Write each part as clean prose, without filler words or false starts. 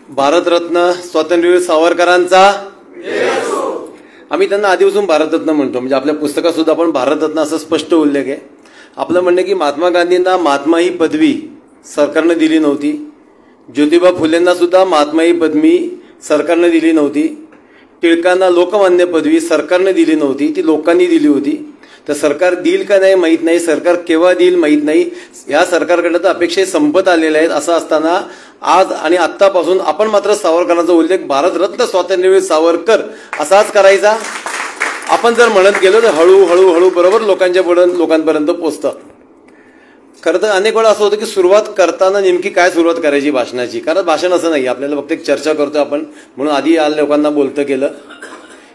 भारतरत्न स्वातंत्र्यवीर सावरकरांचा आम्ही त्यांना आधीपासून भारतरत्न म्हणतो. म्हणजे आपल्या पुस्तकात सुद्धा आपण भारतरत्न असं स्पष्ट उल्लेख आहे. आपलं म्हणणं की महात्मा गांधींना महात्मा ही पदवी सरकारनं दिली नव्हती. ज्योतिबा फुलेंना सुद्धा महात्मा ही पदवी सरकारनं दिली नव्हती. टिळकांना लोकमान्य पदवी सरकारनं दिली नव्हती, ती लोकांनी दिली होती. तर सरकार देईल का नाही माहीत नाही, सरकार केव्हा देईल माहीत नाही. या सरकारकडनं तर अपेक्षा संपत आलेल्या आहेत. असं असताना आज आणि आत्तापासून आपण मात्र सावरकरांचा उल्लेख भारतरत्न स्वातंत्र्यवीर सावरकर असाच करायचा. आपण जर म्हणत गेलो तर हळूहळू हळू बरोबर लोकांपर्यंत पोचतं. खरं तर अनेक वेळा असं होतं की सुरुवात करताना नेमकी काय सुरुवात करायची भाषणाची. कारण भाषण असं नाही, आपल्याला फक्त एक चर्चा करतो आपण म्हणून आधी या लोकांना बोलतं केलं.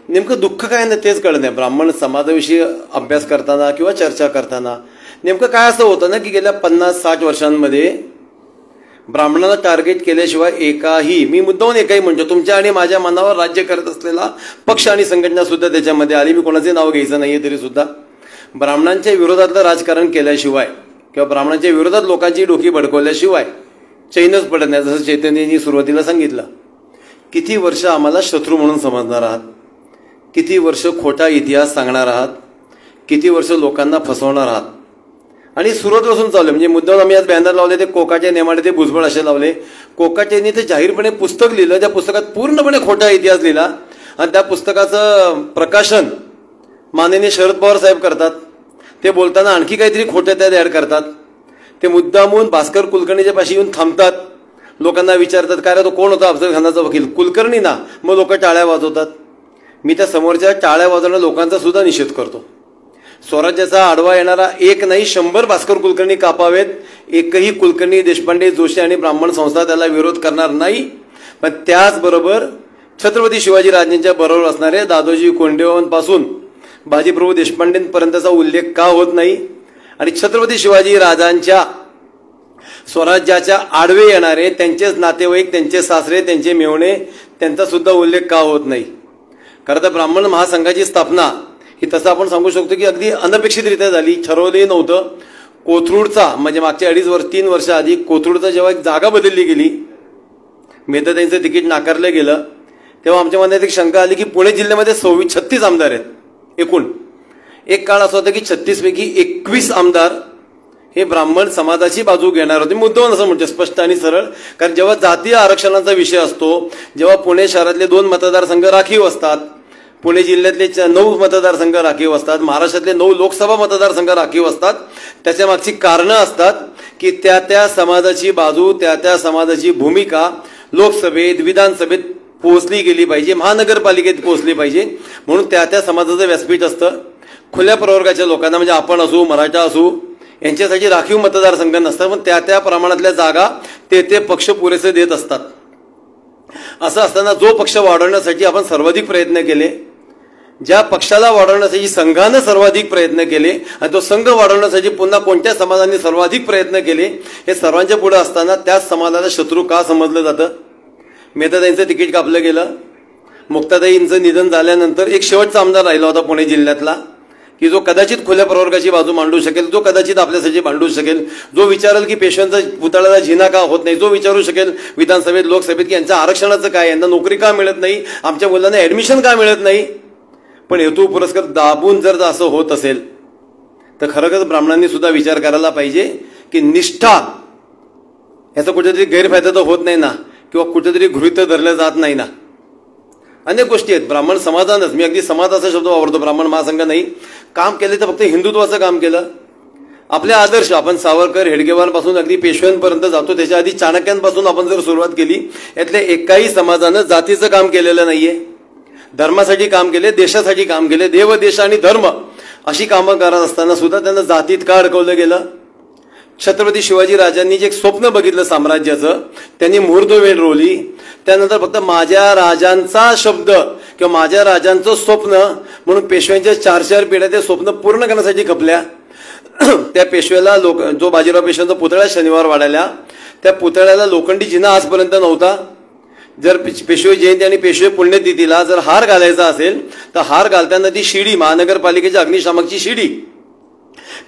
नेमकं दुःख काय नाही तेच कळत नाही. ब्राह्मण समाजाविषयी अभ्यास करताना किंवा चर्चा करताना नेमकं काय असं होतं ना की गेल्या 50-60 वर्षांमध्ये ब्राह्मणाला टार्गेट केल्याशिवाय मी मुद्दाहून एकही म्हणतो, तुमच्या आणि माझ्या मनावर राज्य करत असलेला पक्ष आणि संघटना सुद्धा त्याच्यामध्ये आली. मी कोणाचे नाव घ्यायचं नाहीये तरी सुद्धा ब्राह्मणांच्या विरोधातलं राजकारण केल्याशिवाय किंवा ब्राह्मणांच्या विरोधात लोकांची डोकी भडकवल्याशिवाय चैनच पडत नाही. जसं चैतन्यजींनी सुरुवातीला सांगितलं, किती वर्ष आम्हाला शत्रू म्हणून समजणार आहात, किती वर्ष खोटा इतिहास सांगणार आहात, किती वर्ष लोकांना फसवणार आहात. आणि सुरुवातीपासून चालू म्हणजे मुद्दाम आम्ही आज बॅनर लावले ते कोकाटे नेमाडे ते भुजबळ असे लावले. कोकाटेंनी ते जाहीरपणे पुस्तक लिहिलं, त्या पुस्तकात पूर्णपणे खोटा इतिहास लिहिला आणि त्या पुस्तकाचं प्रकाशन माननीय शरद पवार साहेब करतात. ते बोलताना आणखी काहीतरी खोटं त्यात ऍड करतात. ते मुद्दामून भास्कर कुलकर्णीच्या पाशी येऊन थांबतात, लोकांना विचारतात काय रे तो कोण होता अफजल खानाचा वकील, कुलकर्णी ना. मग लोक टाळ्या वाजवतात. मी त्या समोरच्या टाळ्या वाजवणाऱ्या लोकांचा सुद्धा निषेध करतो. स्वराज्याचा आडवा येणारा एक नाही 100 भास्कर कुलकर्णी कापावेत. एकही कुलकर्णी, देशपांडे, जोशी आणि ब्राह्मण संस्था त्याला विरोध करणार नाही. पण त्याचबरोबर छत्रपती शिवाजी राजांच्या बरोबर असणारे दादोजी कोंडदेवांपासून बाजीप्रभू देशपांडेंपर्यंतचा उल्लेख का होत नाही आणि छत्रपती शिवाजी राजांच्या स्वराज्याच्या आडवे येणारे त्यांचेच नातेवाईक, त्यांचे सासरे, त्यांचे मेव्हणे, त्यांचा सुद्धा उल्लेख का होत नाही. खरं तर ब्राह्मण महासंघाची स्थापना ही तसं आपण सांगू शकतो की अगदी अनपेक्षितरित्या झाली, ठरवलंही नव्हतं. कोथरूडचा म्हणजे मागच्या 3 वर्ष आधी कोथरूडचा जेव्हा एक जागा बदलली गेली, मेहताताईंचं तिकीट नाकारलं गेलं, तेव्हा आमच्या मनात एक शंका आली की पुणे जिल्ह्यामध्ये 36 आमदार आहेत एकूण. एक काळ असा होता की 36 पैकी 21 आमदार हे ब्राह्मण समाजाची बाजू घेणार होते. मुद्दाम असं म्हणतो स्पष्ट आणि सरळ. कारण जेव्हा जातीय आरक्षणाचा विषय असतो, जेव्हा पुणे शहरातले 2 मतदारसंघ राखीव असतात, पुणे जिल्ह्यातले 9 मतदारसंघ राखीव असतात, महाराष्ट्रातले 9 लोकसभा मतदारसंघ राखीव असतात, त्याच्या मागची कारणं असतात की त्या समाजाची बाजू, त्या समाजाची भूमिका लोकसभेत, विधानसभेत पोहोचली गेली पाहिजे, महानगरपालिकेत पोहोचली पाहिजे. म्हणून त्या समाजाचं व्यासपीठ असतं. खुल्या प्रवर्गाच्या लोकांना म्हणजे आपण असू, मराठा असू, यांच्यासाठी राखीव मतदारसंघ नसतात. पण त्या प्रमाणातल्या जागा ते पक्ष पुरेसे देत असतात. असं असताना जो पक्ष वाढवण्यासाठी आपण सर्वाधिक प्रयत्न केले, ज्या पक्षाला वाढवण्यासाठी संघानं सर्वाधिक प्रयत्न केले आणि तो संघ वाढवण्यासाठी पुन्हा कोणत्या समाजाने सर्वाधिक प्रयत्न केले, हे सर्वांच्या पुढे असताना त्याच समाजाला शत्रू का समजलं जातं. मेहताताईंचं तिकीट कापलं गेलं. मुक्ताताईंचं निधन झाल्यानंतर एक शेवटचा आमदार राहिला होता पुणे जिल्ह्यातला की जो कदाचित खुल्या प्रवर्गाची बाजू मांडू शकेल, जो कदाचित आपल्यासाठी मांडू शकेल, जो विचारेल की पेशव्यांचा पुतळ्याला जिना का होत नाही, जो विचारू शकेल विधानसभेत, लोकसभेत की यांच्या आरक्षणाचं काय, यांना नोकरी का मिळत नाही, आमच्या मुलांना ऍडमिशन का मिळत नाही. पण हेतू पुरस्कार दाबून जर असं होत असेल तर खरंच ब्राह्मणांनी सुद्धा विचार करायला पाहिजे की निष्ठा याचा कुठेतरी गैरफायदा तर होत नाही ना, किंवा कुठेतरी गृहीत धरलं जात नाही ना. अनेक गोष्टी आहेत. ब्राह्मण समाजानंच, मी अगदी समाज असा शब्द वापरतो, ब्राह्मण महासंघ नाही, काम केले तर फक्त हिंदुत्वाचं काम केलं. आपले आदर्श आपण सावरकर, हेडगेवारपासून अगदी पेशव्यांपर्यंत जातो, त्याच्या आधी चाणक्यांपासून आपण जर सुरुवात केली, यातल्या एकाही समाजानं जातीचं काम केलेलं नाहीये. धर्मासाठी काम केले, देशासाठी काम केले, देव, देश आणि धर्म अशी कामं करत असताना सुद्धा त्यांना जातीत का अडकवलं गेलं. छत्रपती शिवाजी राजांनी जे एक स्वप्न बघितलं साम्राज्याचं, त्यांनी मुहूर्तवेळ रोवली. त्यानंतर फक्त माझ्या राजांचा शब्द किंवा माझ्या राजांचं स्वप्न म्हणून पेशव्यांच्या 4 पिढ्या ते स्वप्न पूर्ण करण्यासाठी खपल्या. त्या पेशव्याला जो बाजीराव पेशव्यांचा पुतळा शनिवार वाढायला, त्या पुतळ्याला लोखंडी जिना आजपर्यंत नव्हता. जर पेशवे जयंती आणि पेशवे पुण्यतिथीला जर हार घालायचा असेल तर हार घालताना ती शिडी, महानगरपालिकेच्या अग्निशामकची शिडी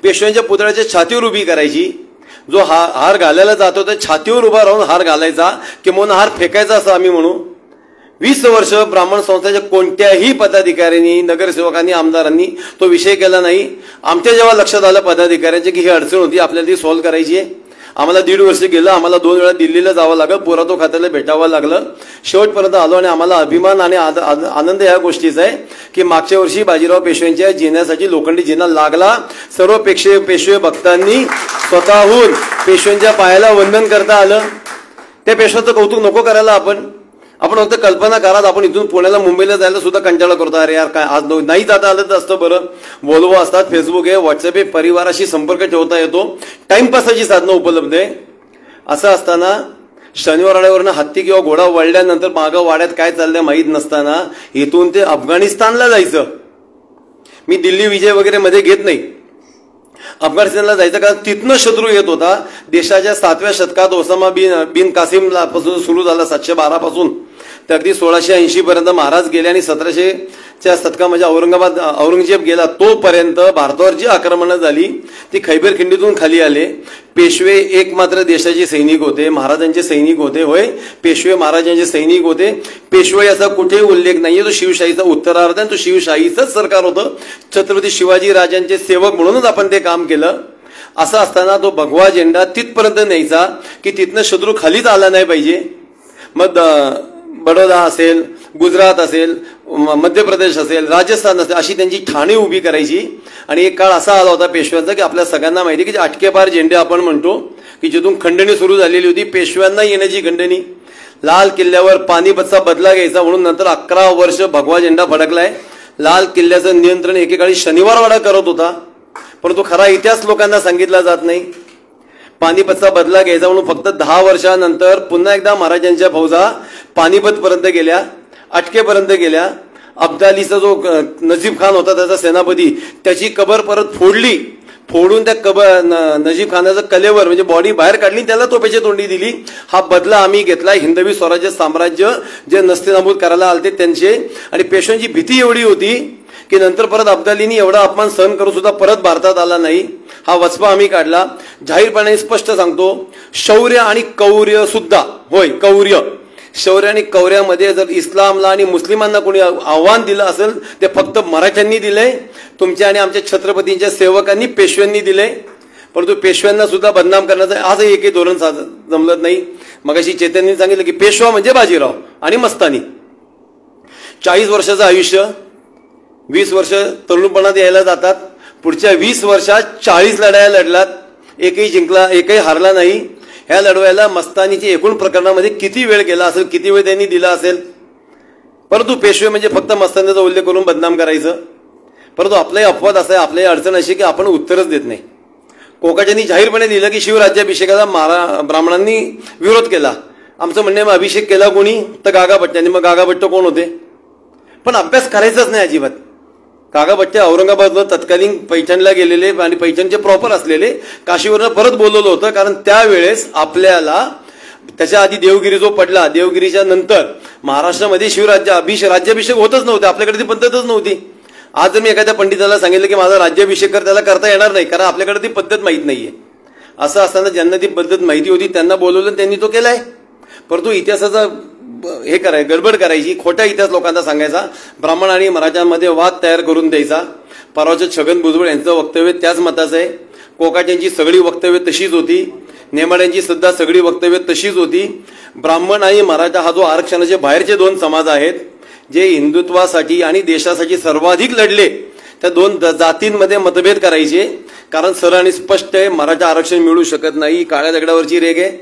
पेशव्यांच्या पुतळ्याच्या छातीवर उभी करायची. जो हार घालायला जातो त्या छातीवर उभा राहून हार घालायचा किंवा हार फेकायचा असं आम्ही म्हणू. 20 वर्ष ब्राह्मण संस्थेच्या कोणत्याही पदाधिकाऱ्यांनी, नगरसेवकांनी, आमदारांनी तो विषय केला नाही. आमच्या जेव्हा लक्षात आलं पदाधिकाऱ्यांची की ही अडचण होती, आपल्याला ती सॉल्व्ह करायची आहे, आम्हाला 1.5 वर्ष गेलं. आम्हाला 2 वेळा दिल्लीला जावं लागलं, पुरातो खात्याला भेटावं लागलं, शेवटपर्यंत आलो. आणि आम्हाला अभिमान आणि आनंद या गोष्टीचा आहे की मागच्या वर्षी बाजीराव पेशव्यांच्या जिन्यासाठी लोखंडी जिना लागला. सर्व पेशवे भक्तांनी स्वतःहून पेशव्यांच्या पायाला वंदन करता आलं. त्या पेशव्याचं कौतुक नको करायला आपण फक्त कल्पना करा. आपण इथून पुण्याला मुंबईला जायला सुद्धा कंटाळा करतो, अरे यार काय आज नाही जाता आलं तर असतं बरं. वोल्वो असतात, फेसबुक आहे, व्हॉट्सअप आहे, परिवाराशी संपर्क ठेवता येतो, टाइमपासाची साधनं उपलब्ध आहे. असं असताना शनिवार वाड्यावरनं हत्ती किंवा घोडा वळल्यानंतर मागं वाड्यात काय चाललंय माहीत नसताना इथून ते अफगाणिस्तानला जायचं. मी दिल्ली विजय वगैरे मध्ये घेत नाही, अफगाणिस्तानला जायचं कारण तिथनं शत्रू येत होता. देशाच्या 7व्या शतकात ओसामा बिन कासिम पासून सुरू झाला, 712 पासून तर अगदी 1680 पर्यंत महाराज गेले. आणि 1700च्या शतका म्हणजे औरंगजेब गेला तोपर्यंत भारतावर जी आक्रमणं झाली ती खैबर खिंडीतून खाली आले. पेशवे एकमात्र देशाचे सैनिक होते, महाराजांचे सैनिक होते. होय, पेशवे महाराजांचे सैनिक होते. पेशवे याचा कुठेही उल्लेख नाहीये. तो शिवशाहीचा उत्तरार्ध आहे, तो शिवशाहीचंच सरकार होतं. छत्रपती शिवाजी राजांचे सेवक म्हणूनच आपण ते काम केलं. असं असताना तो भगवा झेंडा तिथपर्यंत न्यायचा की तिथनं शत्रू खालीच आला नाही पाहिजे. मग बडोदा असेल, गुजरात असेल, मध्य प्रदेश असेल, राजस्थान असेल, अशी त्यांची ठाणी उभी करायची. आणि एक काळ असा आला होता पेशव्यांचा की आपल्या सगळ्यांना माहिती की अटकेपार झेंडे आपण म्हणतो की जिथून खंडणी सुरू झालेली होती, पेशव्यांना येण्याची खंडणी. लाल किल्ल्यावर पानिपतचा बदला घ्यायचा म्हणून नंतर 11 वर्ष भगवा झेंडा फडकलाय. लाल किल्ल्याचं नियंत्रण एकेकाळी शनिवारवाडा करत होता, परंतु खरा इतिहास लोकांना सांगितला जात नाही. पानिपतचा बदला घ्यायचा म्हणून फक्त 10 वर्षानंतर पुन्हा एकदा महाराजांच्या फौजा पानिपत पर्यंत गेल्या, अटकेपर्यंत गेल्या. अब्दालीचा जो नजीब खान होता त्याचा सेनापती, त्याची कबर परत फोडून त्या नजीब खानाचं कलेवर म्हणजे बॉडी बाहेर काढली, त्याला तोफेची तोंडी दिली. हा बदला आम्ही घेतला. हिंदवी स्वराज्य साम्राज्य जे नस्तेनाबूद करायला आलते त्यांचे. आणि पेशव्यांची भीती एवढी होती की नंतर परत अब्दालीनी एवढा अपमान सहन करून सुद्धा परत भारतात आला नाही. हा वचपा आम्ही काढला. जाहीरपणे स्पष्ट सांगतो, शौर्य आणि कौर्य सुद्धा, होय शौर्य आणि कौर्यामध्ये जर इस्लामला आणि मुस्लिमांना कोणी आव्हान दिलं असेल ते फक्त मराठ्यांनी दिलंय. तुमच्या आणि आमच्या छत्रपतींच्या सेवकांनी, पेशव्यांनी दिले. परंतु पेशव्यांना सुद्धा बदनाम करण्याचं आजही एकही धोरण जमलत नाही. मगाशी चैतन्यने सांगितलं की पेशवा म्हणजे बाजीराव आणि मस्तानी. 40 वर्षाचं आयुष्य, 20 वर्ष तरुणपणात यायला जातात. पुढच्या 20 वर्षात 40 लढाया लढलात, एकही जिंकला, एकही हारला नाही. ह्या लढवायला मस्तानीची एकूण प्रकरणामध्ये किती वेळ गेला असेल, किती वेळ त्यांनी दिला असेल. परंतु पेशवे म्हणजे फक्त मस्तानीचा उल्लेख करून बदनाम करायचं. परंतु आपलाही अपवाद असा आहे, आपल्याही अडचण अशी की आपण उत्तरच देत नाही. कोकाटेंनी जाहीरपणे दिलं की शिवराज्याभिषेकाला ब्राह्मणांनी विरोध केला. आमचं म्हणणे मग अभिषेक केला कोणी, तर गागाभट्ट्यांनी. मग गागाभट्ट कोण होते? पण अभ्यास करायचाच नाही अजिबात. गागाभट्टे औरंगाबादला तत्कालीन पैठणला गेलेले आणि पैठणचे प्रॉपर असलेले, काशीवरनं परत बोलवलं होतं. कारण त्यावेळेस आपल्याला त्याच्या आधी देवगिरी जो पडला, देवगिरीच्या नंतर महाराष्ट्रामध्ये राज्याभिषेक होतच नव्हते. आपल्याकडे ती पद्धतच नव्हती. आज जर मी एखाद्या पंडिताला सांगितलं की माझा राज्याभिषेक कर, त्याला करता येणार नाही, कारण आपल्याकडे ती पद्धत माहीत नाहीये. असं असताना ज्यांना ती पद्धत माहिती होती त्यांना बोलवलं, त्यांनी तो केलाय. परंतु इतिहासाचा गडबड करायची, खोटा इतिहास लोकांना सांगायचा, ब्राह्मण आणि मराठ्यांमध्ये वाद तयार करून द्यायचा. परवाचं छगन भुजबळ यांचं वक्तव्य त्याच मताचं आहे. कोकाटेंची सगळी वक्तव्य तशीच होती. नेमाड्यांची सुद्धा सगळी वक्तव्य तशीच होती. ब्राह्मण आणि मराठा हा जो आरक्षणाचे बाहेरचे 2 समाज आहेत जे हिंदुत्वासाठी आणि देशासाठी सर्वाधिक लढले, त्या 2 जातींमध्ये मतभेद करायचे. कारण सरळ आणि स्पष्ट आहे, मराठा आरक्षण मिळू शकत नाही, काळ्या दगडावरची रेग आहे.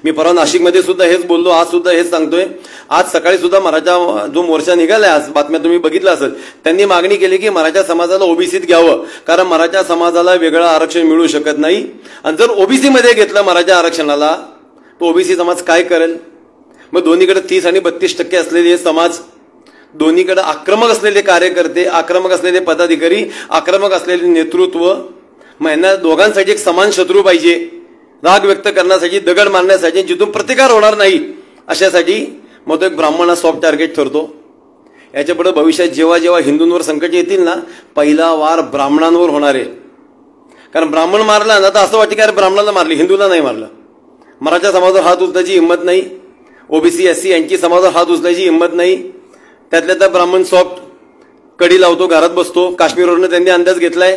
मी परवा नाशिकमध्ये सुद्धा हेच बोललो, आज सुद्धा हेच सांगतोय. आज सकाळी सुद्धा मराठा जो मोर्चा निघालाय, आज बातम्या तुम्ही बघितलं असेल, त्यांनी मागणी केली की मराठा समाजाला ओबीसीत घ्यावं, कारण मराठा समाजाला वेगळं आरक्षण मिळू शकत नाही. आणि जर ओबीसी मध्ये घेतलं मराठा आरक्षणाला, तो ओबीसी समाज काय करेल? मग दोन्हीकडे 30 आणि 32% असलेले समाज, दोन्हीकडे आक्रमक असलेले कार्यकर्ते, आक्रमक असलेले पदाधिकारी, आक्रमक असलेले नेतृत्व, मग यांना दोघांसाठी एक समान शत्रू पाहिजे. राग व्यक्त करण्यासाठी, दगड मारण्यासाठी, जिथून प्रतिकार होणार नाही अशासाठी मग तो एक ब्राह्मण हा सॉफ्ट टार्गेट ठरतो. याच्या पुढे भविष्यात जेव्हा जेव्हा हिंदूंवर संकट येतील ना, पहिला वार ब्राह्मणांवर होणार आहे. कारण ब्राह्मण मारला ना तर असं वाटतं की अरे ब्राह्मणाला मारली, हिंदूला नाही मारलं. मराठा समाजावर हात उचलायची हिंमत नाही, ओबीसी एससी यांची समाजावर हात उचलायची हिंमत नाही. त्यातल्या त्या ब्राह्मण सॉफ्ट कडी लावतो, घरात बसतो. काश्मीरवरनं त्यांनी अंदाज घेतलाय,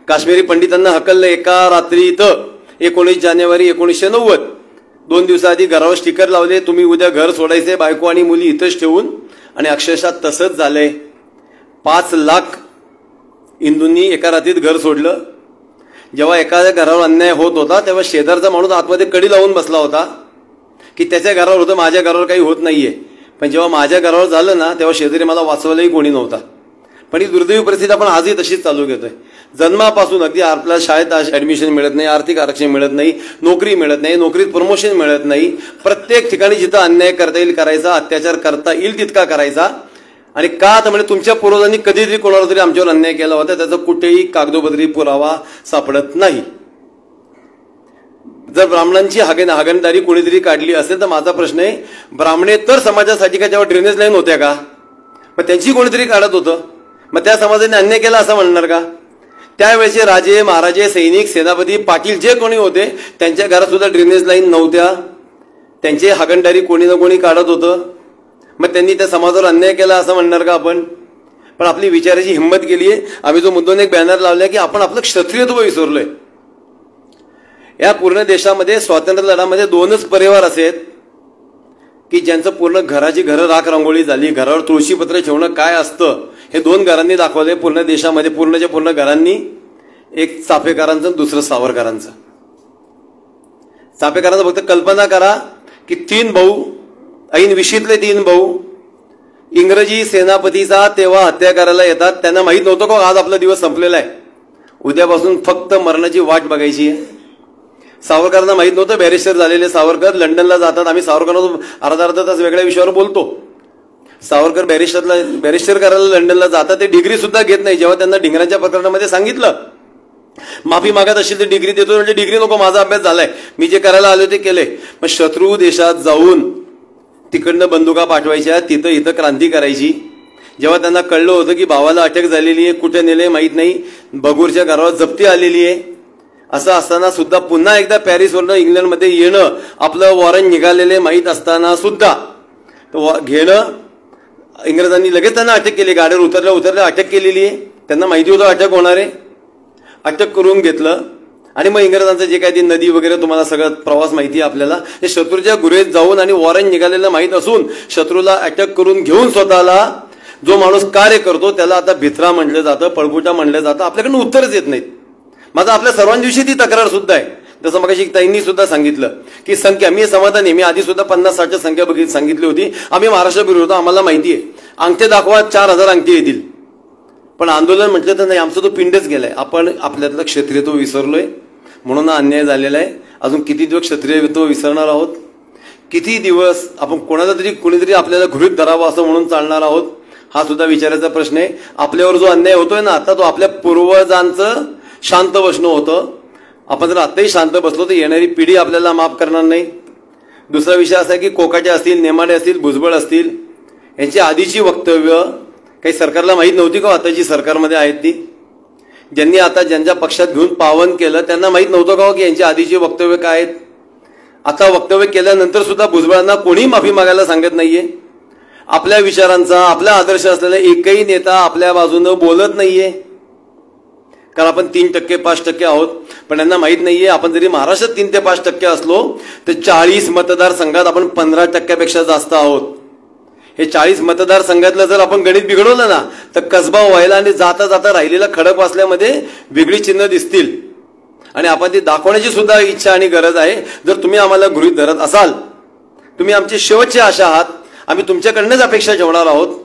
काश्मीरी पंडितांना हकललं एका रात्रीत 19 जानेवारी 1990. 2 दिवसाआधी घरावर स्टिकर लावले, तुम्ही उद्या घर सोडायचे, बायको आणि मुली इथंच ठेवून. आणि अक्षरशः तसंच झालंय. 5 लाख हिंदूंनी एका रात्रीत घर सोडलं. जेव्हा एखाद्या घरावर अन्याय होत होता तेव्हा शेजारचा माणूस आतमध्ये कडी लावून बसला होता की त्याच्या घरावर होतं, माझ्या घरावर काही होत नाहीये. पण जेव्हा माझ्या घरावर झालं ना तेव्हा शेजारी मला वाचवायलाही कोणी नव्हता. पण ही दुर्दैवी परिस्थिती आपण आजही तशीच चालू घेतोय. जन्मापासून अगदी आपल्या शाळेत ऍडमिशन मिळत नाही, आर्थिक आरक्षण मिळत नाही, नोकरी मिळत नाही, नोकरीत प्रमोशन मिळत नाही. प्रत्येक ठिकाणी जिथं अन्याय करता येईल करायचा, अत्याचार करता येईल तितका करायचा. आणि का तर म्हणजे तुमच्या पूर्वजांनी कधीतरी कोणाला तरी आमच्यावर अन्याय केला होता, त्याचा कुठेही कागदोपत्री पुरावा सापडत नाही. जर ब्राह्मणांची हागणदारी कोणीतरी काढली असेल तर माझा प्रश्न आहे, ब्राह्मणेतर समाजासाठी का जेव्हा ड्रेनेज लाईन होत्या का, मग त्यांची कोणीतरी काढत होतं, मग त्या समाजाने अन्याय केला असं म्हणणार का? त्यावेळेचे राजे महाराजे सैनिक सेनापती पाटील जे कोणी होते त्यांच्या घरात सुद्धा ड्रेनेज लाईन नव्हत्या, त्यांची हागणदारी कोणी ना कोणी काढत होतं. मग त्यांनी त्या समाजावर अन्याय केला असं म्हणणार का आपण? पण आपली विचाराची हिंमत केली आहे. आम्ही जो मुद्द्याने एक बॅनर लावलाय की आपण आपलं क्षत्रियत्व विसरलोय. या पूर्ण देशामध्ये स्वातंत्र्य लढ्यामध्ये 2च परिवार असे आहेत की ज्यांचं पूर्ण घराची घरं राख रांगोळी झाली. घरावर तुळशीपत्र ठेवणं काय असतं हे 2 घरांनी दाखवलंय पूर्ण देशामध्ये. पूर्णच्या पूर्ण घरांनी, एक चाफेकरांचं, दुसरं सावरकरांचं. चाफेकरांचं फक्त कल्पना करा की 3 भाऊ, ऐन विशीतले 3 भाऊ इंग्रजी सेनापतीचा तेव्हा हत्या करायला येतात. त्यांना माहित नव्हतं का आज आपला दिवस संपलेला आहे, उद्यापासून फक्त मरणाची वाट बघायची आहे. सावरकरांना माहित नव्हतं, बॅरिस्टर झालेले सावरकर लंडनला जातात. आम्ही सावरकरांना अर्धा तास वेगळ्या विषयावर बोलतो. सावरकर बॅरिस्टर करायला लंडनला जातात, ते डिग्री सुद्धा घेत नाही. जेव्हा त्यांना ढिंगरांच्या प्रकरणामध्ये सांगितलं माफी मागत असेल तर डिग्री देतो, म्हणजे डिग्री नको, माझा अभ्यास झालाय, मी जे करायला आलो ते केले. मग शत्रू देशात जाऊन तिकडनं बंदुका पाठवायच्या, तिथं इथं क्रांती करायची. जेव्हा त्यांना कळलं होतं की भावाला अटक झालेली आहे, कुठे नेले माहीत नाही, बगूरच्या घरावर जप्ती आलेली आहे, असं असताना सुद्धा पुन्हा एकदा पॅरिसवरनं इंग्लंडमध्ये येणं, आपलं वॉरंट निघालेले माहीत असताना सुद्धा घेणं, इंग्रजांनी लगेच त्यांना अटक केली. गाडीवर उतरल्या अटक केलेली आहे. त्यांना माहिती होतं अटक होणार आहे, अटक करून घेतलं. आणि मग इंग्रजांचं जे काही ती नदी वगैरे तुम्हाला सगळं प्रवास माहिती आहे आपल्याला, हे शत्रूच्या गुरेत जाऊन आणि वॉरंट निघालेलं माहीत असून शत्रूला अटक करून घेऊन स्वतःला जो माणूस कार्य करतो त्याला आता भित्रा म्हणलं जातं, पळपुटा म्हणलं जातं. आपल्याकडनं उत्तरच येत नाहीत. माझा आपल्या सर्वांविषयी ती तक्रार सुद्धा आहे. जसं मगाशी ताईंनी सुद्धा सांगितलं की संख्या, मी समाधानी, मी आधी सुद्धा 50-60च्या संख्या सांगितली होती. आम्ही महाराष्ट्र विरोध, आम्हाला माहिती आहे, अंगठे दाखवा 4000 अंगठे येतील. पण आंदोलन म्हटलं तर नाही, आमचा तो पिंडच गेलाय. आपण आपल्यातलं क्षत्रियत्व विसरलोय, म्हणून अन्याय झालेला आहे. अजून किती दिवस क्षत्रियत्व विसरणार आहोत? किती दिवस आपण कोणीतरी आपल्याला गृहीत धरावं असं म्हणून चालणार आहोत? हा सुद्धा विचारायचा प्रश्न आहे. आपल्यावर जो अन्याय होतोय ना आता, तो आपल्या पूर्वजांचं शांत बसणं होतं. आपण जर आताही शांत बसलो तर येणारी पिढी आपल्याला माफ करणार नाही. दुसरा विषय असा आहे की कोकाटे असतील, नेमाडे असतील, भुजबळ असतील, यांची आधीची वक्तव्य काही सरकारला माहीत नव्हती का? आताची सरकारमध्ये आहेत ती, ज्यांनी आता ज्यांच्या पक्षात घेऊन पावन केलं त्यांना माहीत नव्हतं का की यांची आधीची वक्तव्य काय आहेत? आता वक्तव्य केल्यानंतर सुद्धा भुजबळांना कोणी माफी मागायला सांगत नाहीये. आपल्या विचारांचा, आपला आदर्श असलेला एकही नेता आपल्या बाजूनं बोलत नाहीये. कारण आपण 3% 5% आहोत. पण यांना माहीत नाहीये आपण जरी महाराष्ट्रात 3 ते 5% असलो तर 40 मतदारसंघात आपण 15%पेक्षा जास्त आहोत. हे 40 मतदारसंघातलं जर आपण गणित बिघडवलं ना तर कसबा व्हायला आणि जाता जाता राहिलेला खडक वाचल्यामध्ये वेगळी चिन्ह दिसतील. आणि आपण ती दाखवण्याची सुद्धा इच्छा आणि गरज आहे. जर तुम्ही आम्हाला गृहीत धरत असाल, तुम्ही आमची शेवटची आशा आहात, आम्ही तुमच्याकडनंच अपेक्षा ठेवणार आहोत.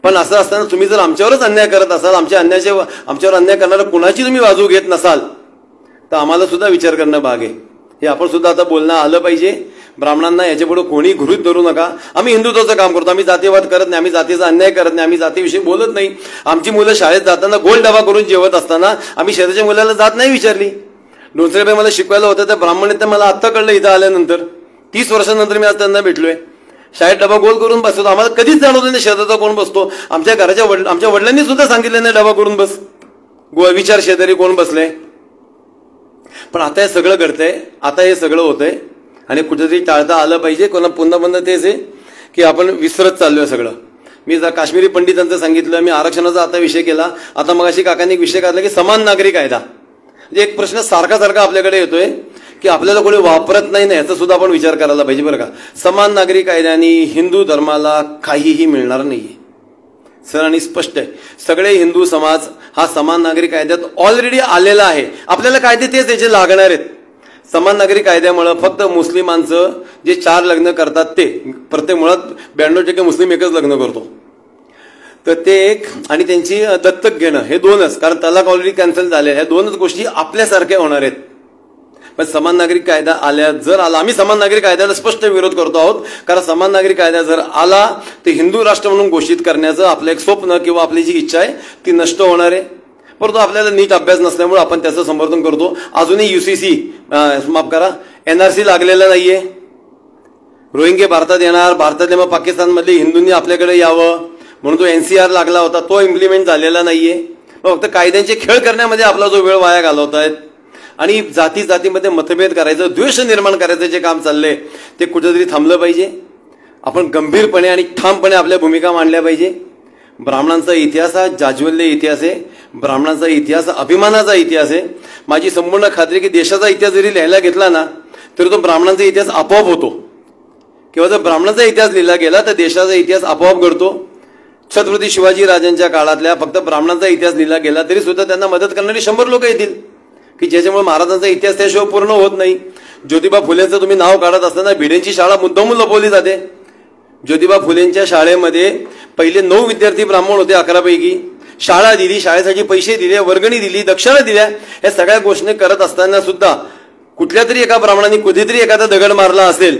पण असं असताना तुम्ही जर आमच्यावरच अन्याय करत असाल, आमच्यावर अन्याय करणारा कुणाची तुम्ही बाजू घेत नसाल तर आम्हाला सुद्धा विचार करणं भाग आहे. हे आपण सुद्धा आता बोलणं आलं पाहिजे. ब्राह्मणांना याच्यापुढे कोणी गृहीत धरू नका. आम्ही हिंदुत्वाचं काम करतो, आम्ही जातीवाद करत नाही, आम्ही जातीचा अन्याय करत नाही, आम्ही जातीविषयी बोलत नाही. आमची मुलं शाळेत जाताना गोल डबा करून जेवत असताना आम्ही शेजारच्या मुलाला जात नाही विचारली. डोंसरेबाई मला शिकवायला होतं, त्या ब्राह्मण तर मला आत्ता कळलं इथं आल्यानंतर, 30 वर्षांनंतर मी आज त्यांना भेटलोय. शाळेत डबा गोल करून बसतो, आम्हाला कधीच जाणवलं नाही शेजारचा कोण बसतो. आमच्या वडिलांनी सुद्धा सांगितलं नाही डबा करून बस, विचार शेजारी कोण बसले. पण आता हे सगळं घडतंय, आता हे सगळं होतंय आणि कुठेतरी टाळता आलं पाहिजे. पुन्हा तेच आहे की आपण विसरत चाललोय सगळं. मी जर काश्मीरी पंडितांचं सांगितलं, मी आरक्षणाचा आता विषय केला. आता मगाशी काकांनी एक विषय काढला की समान नागरी कायदा. म्हणजे एक प्रश्न सारखा आपल्याकडे येतोय की आपल्याला कोणी वापरत नाही ना, याचा सुद्धा आपण विचार करायला पाहिजे बरं का. समान नागरी कायद्याने हिंदू धर्माला काहीही मिळणार नाहीये. सर आणि स्पष्ट आहे. सगळे हिंदू समाज हा समान नागरी कायद्यात ऑलरेडी आलेला आहे. आपल्याला कायदे तेच त्याचे लागणार आहेत. समान नागरी कायद्यामुळे फक्त मुस्लिमांचं जे 4 लग्न करतात ते, प्रत्येक मुळात 92% मुस्लिम एकच लग्न करतो, तर ते एक, आणि त्यांची दत्तक घेणं हे 2च, कारण तलाक ऑलरेडी कॅन्सल झाले. ह्या 2च गोष्टी आपल्यासारख्या होणार आहेत. पण समान नागरिक कायदा आला, आम्ही समान नागरिक कायद्याला स्पष्ट विरोध करतो आहोत. कारण समान नागरिक कायदा जर आला तर हिंदू राष्ट्र म्हणून घोषित करण्याचं आपलं एक स्वप्न किंवा आपली जी इच्छा आहे ती नष्ट होणार आहे. परंतु आपल्याला नीट अभ्यास नसल्यामुळे आपण त्याचं समर्थन करतो. अजूनही UCC माफ करा NRC लागलेला नाहीये. रोहिंगे भारतात येणार, भारतातले मग पाकिस्तानमधले हिंदूंनी आपल्याकडे यावं म्हणून तो NCR लागला होता, तो इम्प्लिमेंट झालेला नाहीये. फक्त कायद्यांचे खेळ करण्यामध्ये आपला जो वेळ वाया घालवतायत आणि जातीमध्ये मतभेद करायचं, द्वेष निर्माण करायचं जे काम चाललंय ते कुठेतरी थांबलं पाहिजे. आपण गंभीरपणे आणि ठामपणे आपल्या भूमिका मांडल्या पाहिजे. ब्राह्मणांचा इतिहास हा जाज्वल्य इतिहास आहे. ब्राह्मणांचा इतिहास अभिमानाचा इतिहास आहे. माझी संपूर्ण खात्री की देशाचा इतिहास जरी लिहायला घेतला ना तरी तो ब्राह्मणांचा इतिहास आपोआप होतो, किंवा जर ब्राह्मणांचा इतिहास लिहिला गेला तर देशाचा इतिहास आपोआप घडतो. छत्रपती शिवाजी राजांच्या काळातल्या फक्त ब्राह्मणांचा इतिहास लिहिला गेला तरी सुद्धा त्यांना मदत करणारी 100 लोक येतील की ज्याच्यामुळे महाराजांचा इतिहास त्याशिवाय पूर्ण होत नाही. ज्योतिबा फुलेंचं तुम्ही नाव काढत असताना भिडेंची शाळा मुद्दामून लपवली जाते. ज्योतिबा फुलेंच्या शाळेमध्ये पहिले 9 विद्यार्थी ब्राह्मण होते 11 पैकी. शाळा दिली, शाळेसाठी पैसे दिले, वर्गणी दिली, दक्षिणा दिल्या, या सगळ्या गोष्टी करत असताना सुद्धा कुठल्या तरी एका ब्राह्मणाने कधीतरी एखादा दगड मारला असेल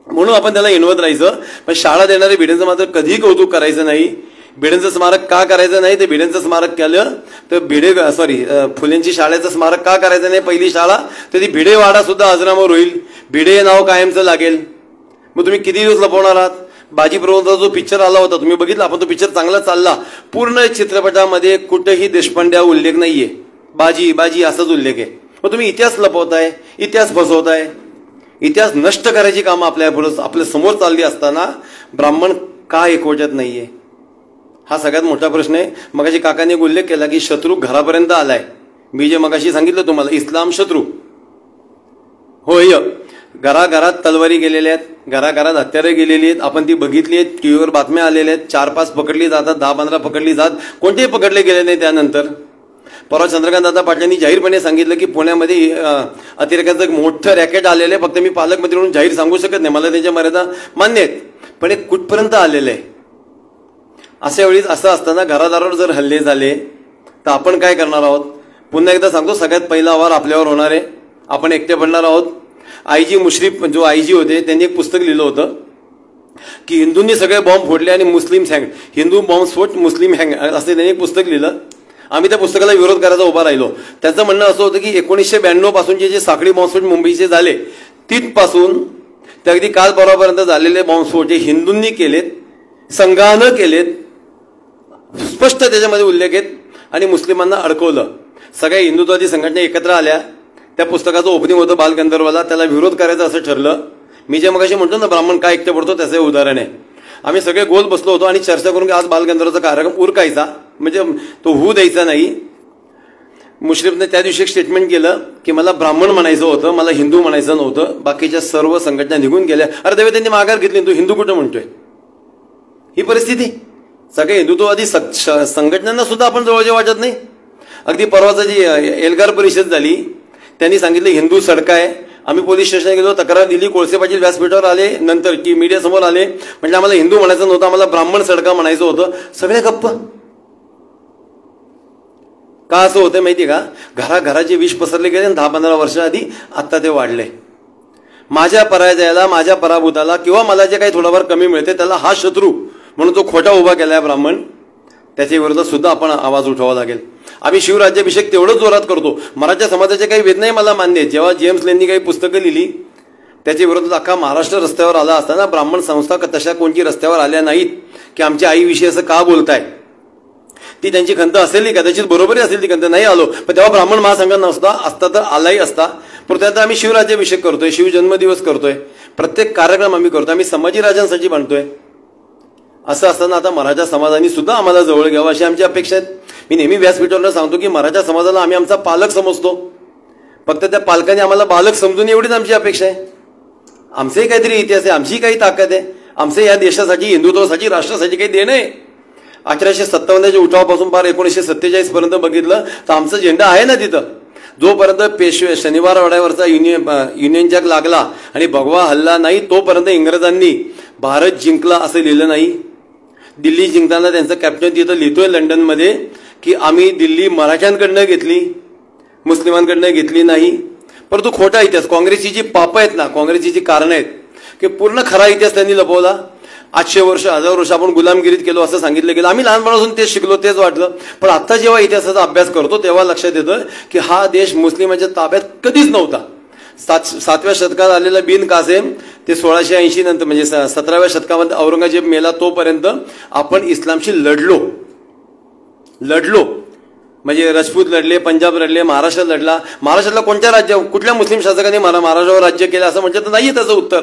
म्हणून आपण त्याला हिणवत राहायचं. पण शाळा देणारे भिडेंचं मात्र कधीही कौतुक करायचं नाही. भिडेंचं स्मारक का करायचं नाही, ते भिडेंचं स्मारक केलं तर फुलेंची शाळेचं स्मारक का करायचं नाही पहिली शाळा, तर ती भिडेवाडा सुद्धा अजरामर होईल, भिडे नाव कायमचं लागेल. मग तुम्ही किती दिवस लपवणार आहात? बाजीप्रभूंचा जो पिक्चर आला होता तुम्ही बघितला, आपण तो पिक्चर चांगला चालला. पूर्ण चित्रपटामध्ये कुठेही देशपांड्या उल्लेख नाहीये, बाजी असाच उल्लेख आहे. मग तुम्ही इतिहास लपवताय, इतिहास फसवताय. इतिहास नष्ट करायची कामं आपल्या समोर चालली असताना ब्राह्मण का एकवटत नाहीये, हा सगळ्यात मोठा प्रश्न आहे. मगाशी काकांनी उल्लेख केला की शत्रू घरापर्यंत आलाय. मी जे मगाशी सांगितलं तुम्हाला, इस्लाम शत्रू होय. घराघरात तलवारी गेलेल्या आहेत, घराघरात हत्यारे गेलेली आहेत, आपण ती बघितली आहेत. टीव्हीवर बातम्या आलेल्या आहेत. 4-5 पकडली जातात, 10-15 पकडली जात, कोणतेही पकडले गेले नाही. त्यानंतर परवा चंद्रकांत दादा पाटलांनी जाहीरपणे सांगितलं की पुण्यामध्ये अतिरेकाचं एक मोठं रॅकेट आलेलं आहे. फक्त मी पालकमंत्री म्हणून जाहीर सांगू शकत नाही, मला त्यांच्या मर्यादा मान्य आहेत, पण एक कुठपर्यंत आलेलं आहे. अशा वेळी असं असताना घरादारावर जर हल्ले झाले तर आपण काय करणार आहोत? पुन्हा एकदा सांगतो, सगळ्यात पहिला वार आपल्यावर होणार आहे. आपण एकटे पडणार आहोत. IG मुश्रीफ जो IG होते त्यांनी एक पुस्तक लिहिलं होतं की हिंदूंनी सगळे बॉम्ब फोडले आणि मुस्लिम हँग, हिंदू बॉम्ब स्फोट मुस्लिम हँग, असं त्यांनी एक पुस्तक लिहिलं. आम्ही त्या पुस्तकाला विरोध करायचा उभा राहिलो. त्यांचं म्हणणं असं होतं की 1992 पासूनचे जे साखळी बॉम्बस्फोट मुंबईचे झाले तिथपासून ते अगदी काल परवापर्यंत झालेले बॉम्बस्फोट हे हिंदूंनी केलेत, संघानं केलेत, स्पष्ट त्याच्यामध्ये उल्लेख आहेत, आणि मुस्लिमांना अडकवलं. सगळ्या हिंदुत्वादी संघटना एकत्र आल्या. त्या पुस्तकाचं ओपनिंग होतं बालगंधर्वाला, त्याला विरोध करायचा असं ठरलं. मी जे मगाशी म्हणतो ना ब्राह्मण काय एकटे पडतो त्याचं उदाहरण आहे. आम्ही सगळे गोल बसलो होतो आणि चर्चा करून की आज बालगंधर्वाचा कार्यक्रम उरकायचा, म्हणजे तो होऊ द्यायचा नाही. मुश्रीफने त्या दिवशी एक स्टेटमेंट केलं की मला ब्राह्मण म्हणायचं होतं, मला हिंदू म्हणायचं नव्हतं. बाकीच्या सर्व संघटना निघून गेल्या. अरे देवे, त्यांनी माघार घेतली, तू हिंदू कुठं म्हणतोय? ही परिस्थिती सगळे हिंदुत्ववादी संघटनांना सुद्धा आपण जवळचे वाटत नाही. अगदी परवाचा जी एल्गार परिषद झाली त्यांनी सांगितलं हिंदू सडका आहे. आम्ही पोलीस स्टेशनला गेलो, तक्रार दिली. कोळसे पाटील व्यासपीठावर आले, नंतर की मीडिया समोर आले, म्हणजे आम्हाला हिंदू म्हणायचं नव्हतं, आम्हाला ब्राह्मण सडका म्हणायचं होतं. सगळे गप्प. का असं होतं माहिती का? घराघराचे विष पसरले गेले 10-15 वर्ष आधी, आता ते वाढले. माझ्या पराजयाला, माझ्या पराभूताला किंवा मला जे काही थोडाफार कमी मिळते त्याला हा शत्रू म्हणून तो खोटा उभा केलाय ब्राह्मण, त्याच्या विरोधात सुद्धा आपण आवाज उठवावा लागेल. आम्ही शिवराज्याभिषेक तेवढंच जोरात करतो. मराठा समाजाचे काही वेदनाही मला मान्य आहेत. जेव्हा जेम्स लेननी काही पुस्तकं लिहिली त्याच्या विरोधात अख्खा महाराष्ट्र रस्त्यावर आला असताना ब्राह्मण संस्था तशा कोणती रस्त्यावर आल्या नाहीत की आमच्या आईविषयी असं का बोलताय. ती त्यांची खंत असेल कदाचित बरोबरी असेल ती खंत, नाही आलो, पण तेव्हा ब्राह्मण महासंघ नसता असता तर आलाही असता. परंतु आता आम्ही शिवराज्याभिषेक करतोय, शिवजन्मदिवस करतोय, प्रत्येक कार्यक्रम आम्ही करतोय, आम्ही संभाजी राजांसाठी बांधतोय. असं असताना आता मराठा समाजाने सुद्धा आम्हाला जवळ घ्यावं अशी आमची अपेक्षा आहेत. मी नेहमी व्यासपीठावर सांगतो की मराठा समाजाला आम्ही आमचा पालक समजतो, फक्त त्या पालकाने आम्हाला बालक समजून एवढीच आमची अपेक्षा आहे. आमचंही काहीतरी इतिहास आहे, आमची काही ताकद आहे, आमचं या देशासाठी, हिंदुत्वासाठी, राष्ट्रासाठी काही देणं आहे. 1857च्या उठावापासून पार 1947 पर्यंत बघितलं तर आमचा झेंडा आहे ना तिथं. जोपर्यंत पेशवे शनिवार वाड्यावरचा युनियन जॅक लागला आणि भगवा हल्ला नाही तोपर्यंत इंग्रजांनी भारत जिंकला असं लिहिलं नाही. दिल्ली जिंकताना त्यांचं कॅप्टन तिथं लिहितोय लंडनमध्ये की आम्ही दिल्ली मराठ्यांकडनं घेतली, मुस्लिमांकडनं घेतली नाही. परंतु खोटा इतिहास, काँग्रेसची जी पापं आहेत ना, काँग्रेसची जी कारणं आहेत की पूर्ण खरा इतिहास त्यांनी लपवला. 800 वर्ष 1000 वर्ष आपण गुलामगिरीत केलो असं सांगितलं गेलं. आम्ही लहानपणापासून तेच शिकलो, तेच वाटलं. पण आता जेव्हा इतिहासाचा अभ्यास करतो तेव्हा लक्षात येतं की हा देश मुस्लिमांच्या ताब्यात कधीच नव्हता. 7व्या शतकात आलेला बिन कासेम ते 1680 नंतर म्हणजे 17व्या शतकामध्ये औरंगजेब मेला तोपर्यंत आपण इस्लामशी लढलो. म्हणजे राजपूत लढले, पंजाब लढले, महाराष्ट्र लढला. महाराष्ट्रातला कोणत्या राज्य, कुठल्या मुस्लिम शासकाने महाराष्ट्रावर राज्य केलं असं म्हणजे तर नाहीये त्याचं उत्तर.